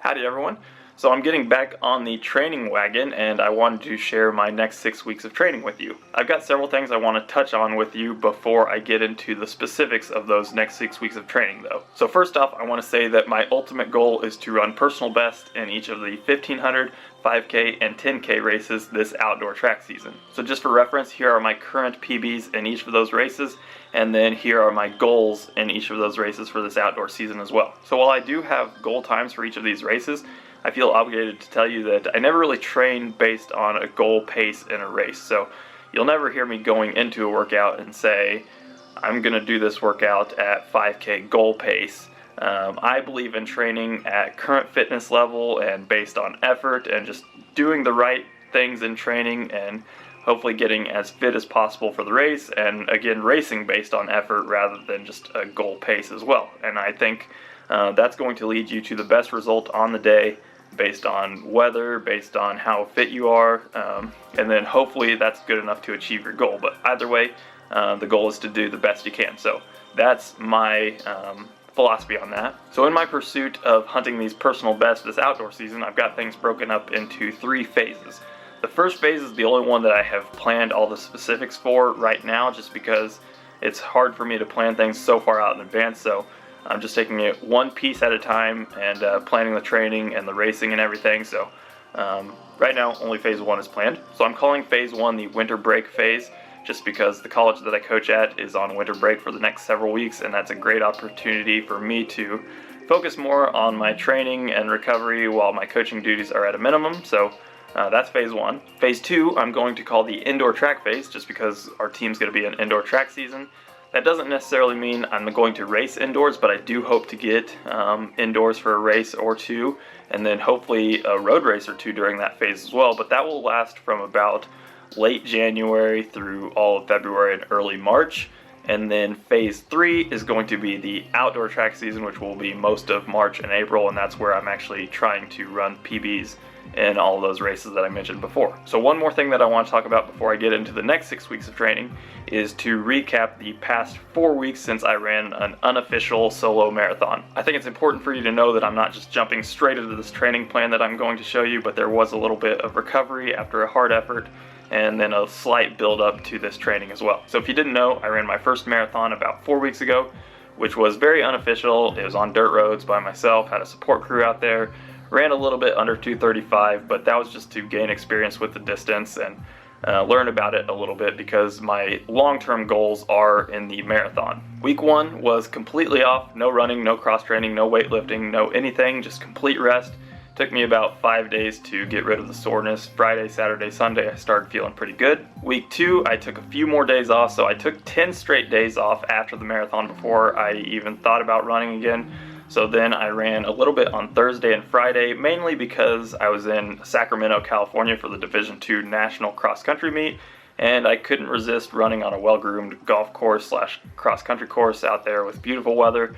Howdy everyone. So I'm getting back on the training wagon and I wanted to share my next 6 weeks of training with you. I've got several things I want to touch on with you before I get into the specifics of those next 6 weeks of training though. So first off, I want to say that my ultimate goal is to run personal best in each of the 1500, 5K, and 10K races this outdoor track season. So just for reference, here are my current PBs in each of those races, and then here are my goals in each of those races for this outdoor season as well. So while I do have goal times for each of these races, I feel obligated to tell you that I never really train based on a goal pace in a race. So you'll never hear me going into a workout and say, I'm going to do this workout at 5K goal pace. I believe in training at current fitness level and based on effort and just doing the right things in training and hopefully getting as fit as possible for the race, and again racing based on effort rather than just a goal pace as well. And I think that's going to lead you to the best result on the day based on weather, based on how fit you are, and then hopefully that's good enough to achieve your goal. But either way, the goal is to do the best you can. So that's my philosophy on that. So in my pursuit of hunting these personal bests this outdoor season, I've got things broken up into 3 phases. The first phase is the only one that I have planned all the specifics for right now, just because it's hard for me to plan things so far out in advance. So I'm just taking it one piece at a time and planning the training and the racing and everything. So right now only phase 1 is planned. So I'm calling phase 1 the winter break phase, just because the college that I coach at is on winter break for the next several weeks, and that's a great opportunity for me to focus more on my training and recovery while my coaching duties are at a minimum. So that's phase 1. Phase 2 I'm going to call the indoor track phase, just because our team's going to be an indoor track season. That doesn't necessarily mean I'm going to race indoors, but I do hope to get indoors for a race or two, and then hopefully a road race or two during that phase as well. But that will last from about late January through all of February and early March. And then phase 3 is going to be the outdoor track season, which will be most of March and April, and that's where I'm actually trying to run PBs in all of those races that I mentioned before. So one more thing that I want to talk about before I get into the next 6 weeks of training is to recap the past 4 weeks since I ran an unofficial solo marathon. I think it's important for you to know that I'm not just jumping straight into this training plan that I'm going to show you, but there was a little bit of recovery after a hard effort and then a slight build up to this training as well. So if you didn't know, I ran my first marathon about 4 weeks ago, which was very unofficial. It was on dirt roads by myself, had a support crew out there, ran a little bit under 2:35, but that was just to gain experience with the distance and learn about it a little bit, because my long-term goals are in the marathon. Week 1 was completely off, no running, no cross training, no weightlifting, no anything, just complete rest. Took me about 5 days to get rid of the soreness. Friday, Saturday, Sunday, I started feeling pretty good. Week 2, I took a few more days off, so I took 10 straight days off after the marathon before I even thought about running again. So then I ran a little bit on Thursday and Friday, mainly because I was in Sacramento, California for the Division II National Cross Country meet, and I couldn't resist running on a well-groomed golf course / cross country course out there with beautiful weather.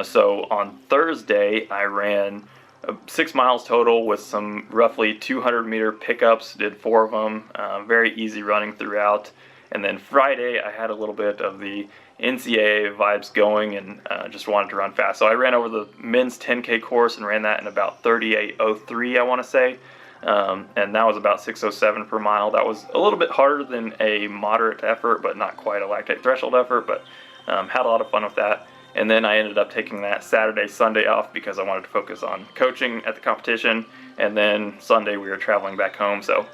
So on Thursday, I ran 6 miles total with some roughly 200 meter pickups, did 4 of them, very easy running throughout. And then Friday, I had a little bit of the NCAA vibes going and just wanted to run fast. So I ran over the men's 10K course and ran that in about 38:03, I want to say. And that was about 6:07 per mile. That was a little bit harder than a moderate effort, but not quite a lactate threshold effort, but had a lot of fun with that. And then I ended up taking that Saturday, Sunday off because I wanted to focus on coaching at the competition. And then Sunday we were traveling back home, so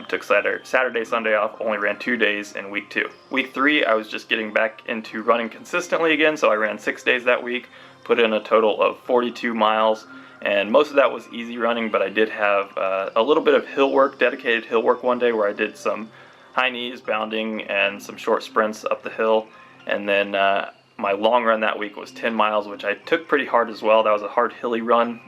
took Saturday, Sunday off, only ran 2 days in week 2. Week 3, I was just getting back into running consistently again, so I ran 6 days that week, put in a total of 42 miles, and most of that was easy running, but I did have a little bit of hill work, dedicated hill work one day where I did some high knees, bounding, and some short sprints up the hill. And then my long run that week was 10 miles, which I took pretty hard as well. That was a hard hilly run,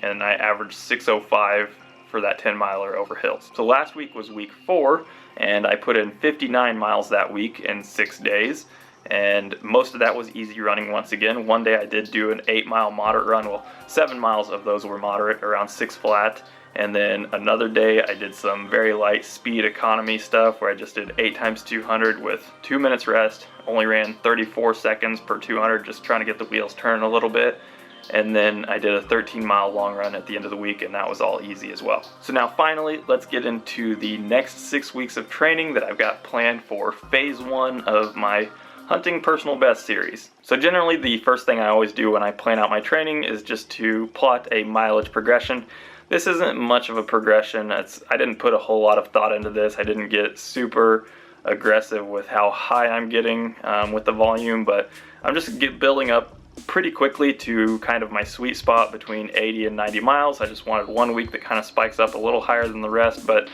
and I averaged 6:05 for that 10 miler over hills. So last week was week 4, and I put in 59 miles that week in 6 days, and most of that was easy running once again. One day I did do an 8-mile moderate run. Well, 7 miles of those were moderate, around 6 flat. And then another day I did some very light speed economy stuff where I just did 8 times 200 with 2 minutes rest. Only ran 34 seconds per 200, just trying to get the wheels turning a little bit. and then I did a 13-mile long run at the end of the week, and that was all easy as well. So now finally, let's get into the next 6 weeks of training that I've got planned for phase 1 of my hunting personal best series. So generally the first thing I always do when I plan out my training is just to plot a mileage progression. This isn't much of a progression. I didn't put a whole lot of thought into this. I didn't get super aggressive with how high I'm getting with the volume, but I'm just building up pretty quickly to kind of my sweet spot between 80 and 90 miles. I just wanted 1 week that kind of spikes up a little higher than the rest, but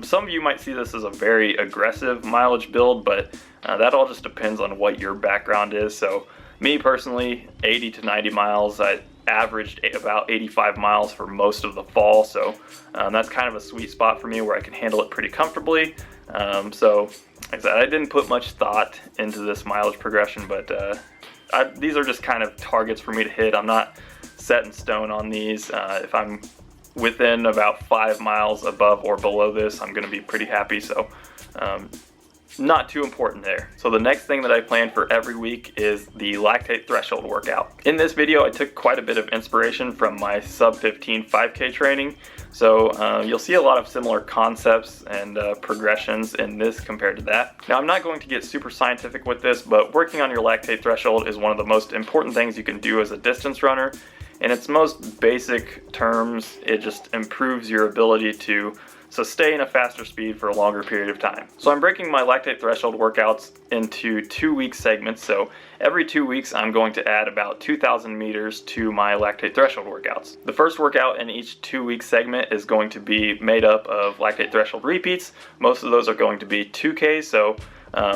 some of you might see this as a very aggressive mileage build, but that all just depends on what your background is. So me personally, 80 to 90 miles, I averaged about 85 miles for most of the fall, so that's kind of a sweet spot for me where I can handle it pretty comfortably. So like I said, I didn't put much thought into this mileage progression, but these are just kind of targets for me to hit. I'm not set in stone on these. If I'm within about 5 miles above or below this, I'm going to be pretty happy. So not too important there. So the next thing that I plan for every week is the lactate threshold workout. In this video, I took quite a bit of inspiration from my sub 15 5K training. So you'll see a lot of similar concepts and progressions in this compared to that. Now, I'm not going to get super scientific with this, but working on your lactate threshold is one of the most important things you can do as a distance runner. In its most basic terms, it just improves your ability to sustain a faster speed for a longer period of time. So I'm breaking my lactate threshold workouts into 2-week segments. So every 2 weeks, I'm going to add about 2,000 meters to my lactate threshold workouts. The first workout in each 2-week segment is going to be made up of lactate threshold repeats. Most of those are going to be 2K. So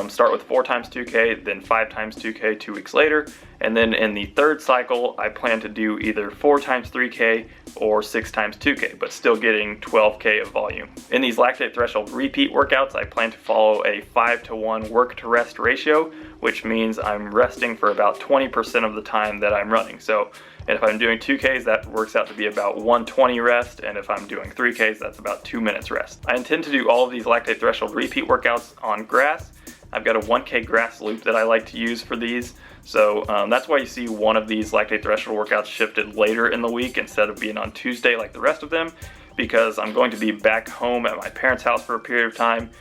start with 4 times 2K, then 5 times 2K 2 weeks later. And then in the third cycle, I plan to do either 4 times 3K or 6 times 2K, but still getting 12K of volume. In these lactate threshold repeat workouts, I plan to follow a 5-to-1 work to rest ratio, which means I'm resting for about 20% of the time that I'm running. So if I'm doing 2Ks, that works out to be about 120 rest, and if I'm doing 3Ks, that's about 2 minutes rest. I intend to do all of these lactate threshold repeat workouts on grass. I've got a 1K grass loop that I like to use for these. So that's why you see one of these lactate threshold workouts shifted later in the week instead of being on Tuesday like the rest of them, because I'm going to be back home at my parents' house for a period of time.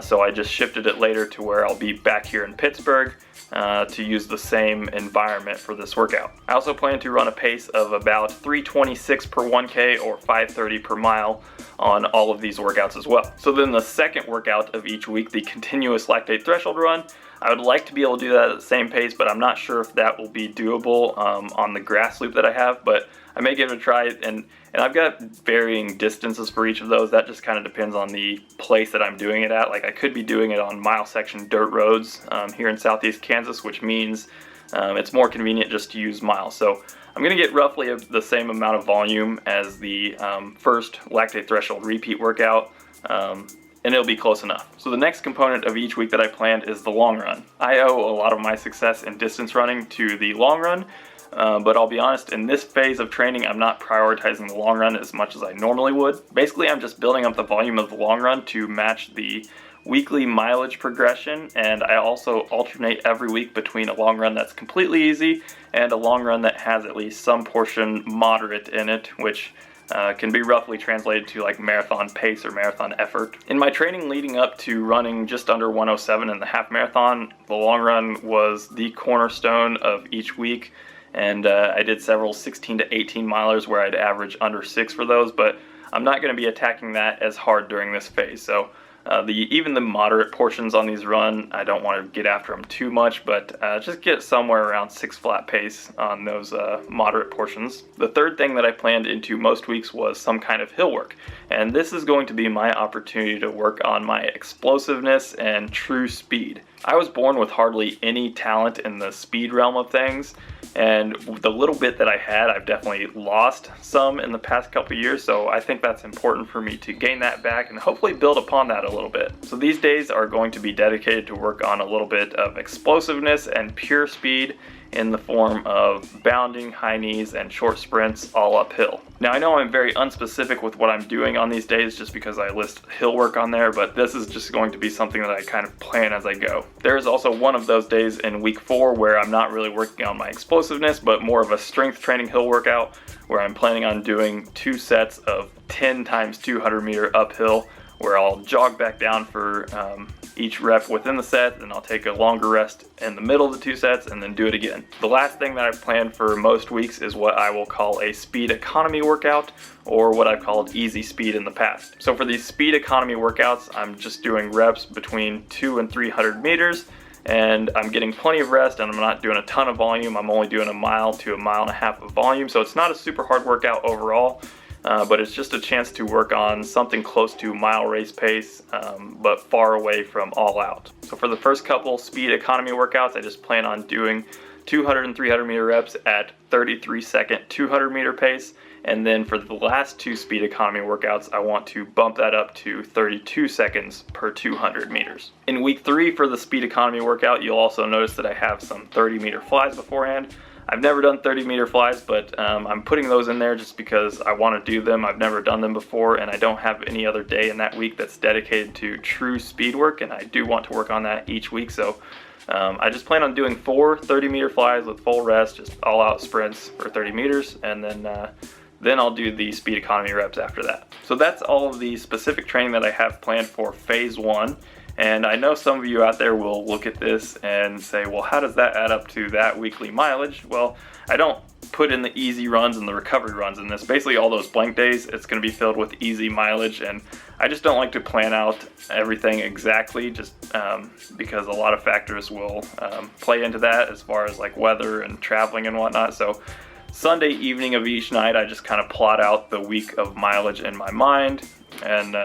So I just shifted it later to where I'll be back here in Pittsburgh to use the same environment for this workout. I also plan to run a pace of about 326 per 1K or 530 per mile on all of these workouts as well. So then the second workout of each week, the continuous lactate threshold run, I would like to be able to do that at the same pace, but I'm not sure if that will be doable on the grass loop that I have, but I may give it a try, and I've got varying distances for each of those. That just kind of depends on the place that I'm doing it at. Like I could be doing it on mile section dirt roads here in southeast Kansas, which means it's more convenient just to use miles. So I'm going to get roughly the same amount of volume as the first lactate threshold repeat workout, and it'll be close enough. So the next component of each week that I planned is the long run. I owe a lot of my success in distance running to the long run, but I'll be honest, in this phase of training, I'm not prioritizing the long run as much as I normally would. Basically, I'm just building up the volume of the long run to match the weekly mileage progression, and I also alternate every week between a long run that's completely easy and a long run that has at least some portion moderate in it, which can be roughly translated to like marathon pace or marathon effort. In my training leading up to running just under 107 in the half marathon, the long run was the cornerstone of each week, and I did several 16 to 18 milers where I'd average under 6 for those, but I'm not going to be attacking that as hard during this phase. So even the moderate portions on these run, I don't want to get after them too much, but just get somewhere around 6 flat pace on those moderate portions. The third thing that I planned into most weeks was some kind of hill work, and this is going to be my opportunity to work on my explosiveness and true speed. I was born with hardly any talent in the speed realm of things, and the little bit that I had, I've definitely lost some in the past couple years, so I think that's important for me to gain that back and hopefully build upon that a little bit. So these days are going to be dedicated to work on a little bit of explosiveness and pure speed, in the form of bounding, high knees, and short sprints all uphill. Now I know I'm very unspecific with what I'm doing on these days just because I list hill work on there, but this is just going to be something that I kind of plan as I go. There is also one of those days in week 4 where I'm not really working on my explosiveness, but more of a strength training hill workout where I'm planning on doing 2 sets of 10 times 200 meter uphill, where I'll jog back down for each rep within the set, and I'll take a longer rest in the middle of the 2 sets and then do it again. The last thing that I've planned for most weeks is what I will call a speed economy workout, or what I've called easy speed in the past. So for these speed economy workouts, I'm just doing reps between 200 and 300 meters, and I'm getting plenty of rest, and I'm not doing a ton of volume. I'm only doing 1 mile to 1.5 miles of volume, so it's not a super hard workout overall. But it's just a chance to work on something close to mile race pace, but far away from all out. So for the first couple speed economy workouts, I just plan on doing 200 and 300 meter reps at 33-second 200 meter pace. And then for the last 2 speed economy workouts, I want to bump that up to 32 seconds per 200 meters. In week 3 for the speed economy workout, you'll also notice that I have some 30 meter flies beforehand. I've never done 30 meter flies, but I'm putting those in there just because I want to do them. I've never done them before, and I don't have any other day in that week that's dedicated to true speed work, and I do want to work on that each week. So I just plan on doing 4 30 meter flies with full rest, just all out sprints for 30 meters, and then I'll do the speed economy reps after that. So that's all of the specific training that I have planned for phase 1. And I know some of you out there will look at this and say, well, how does that add up to that weekly mileage? Well, I don't put in the easy runs and the recovery runs in this. Basically all those blank days, it's going to be filled with easy mileage, and I just don't like to plan out everything exactly, just because a lot of factors will play into that, as far as like weather and traveling and whatnot. So Sunday evening of each night, I just kind of plot out the week of mileage in my mind, and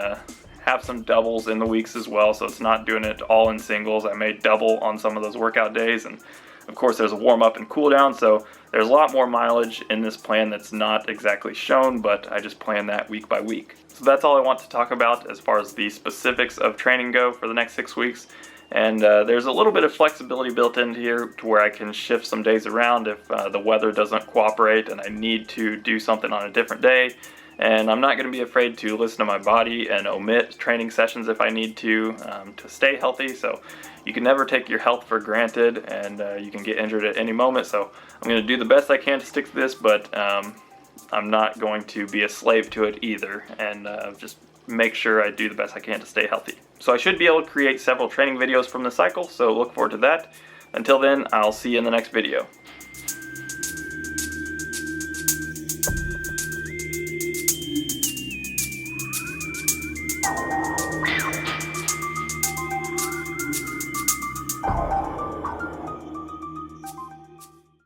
have some doubles in the weeks as well, so it's not doing it all in singles. I may double on some of those workout days, and of course there's a warm up and cool down, so there's a lot more mileage in this plan that's not exactly shown, but I just plan that week by week. So that's all I want to talk about as far as the specifics of training go for the next 6 weeks. And there's a little bit of flexibility built into here to where I can shift some days around if the weather doesn't cooperate and I need to do something on a different day. And I'm not going to be afraid to listen to my body and omit training sessions if I need to stay healthy. So you can never take your health for granted, and you can get injured at any moment. So I'm going to do the best I can to stick to this, but I'm not going to be a slave to it either, and just make sure I do the best I can to stay healthy. So I should be able to create several training videos from the cycle, so look forward to that. Until then, I'll see you in the next video.